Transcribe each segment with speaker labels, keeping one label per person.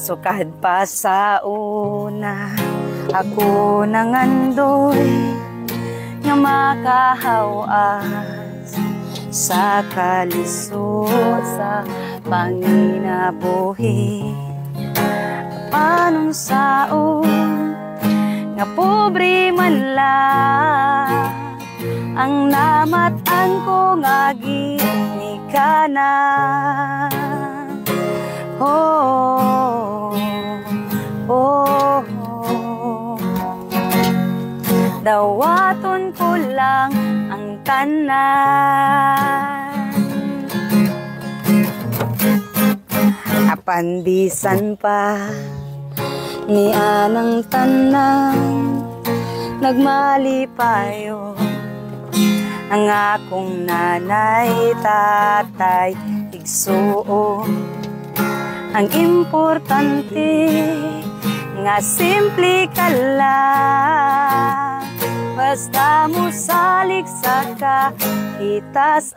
Speaker 1: Sukad pa sa una, ako nangandoy nga makahawas sa kalisod sa panginabuhi. Panong saon nga pobre man lang ang namatan ko nga ginikanan. Oh, oh, oh. Dawaton ko lang ang tanan, apan bisan pa ni anang tanan nagmalipayo ang akong nanay, tatay, igsuon. Ang importante nga simple ka lang, basta mo salik sa kahitasan.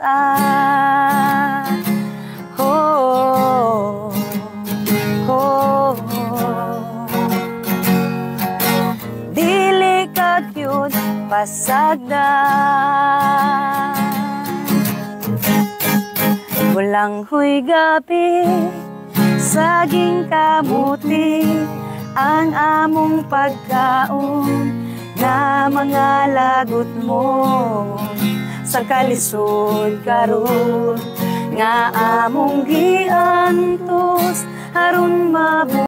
Speaker 1: Oh, oh, oh. Dili ka yun pasagdan, walang huy gabi saging kamuti ang among pagkaon na mga lagot mo sa kalisod karon nga among giantos aron mabuhay.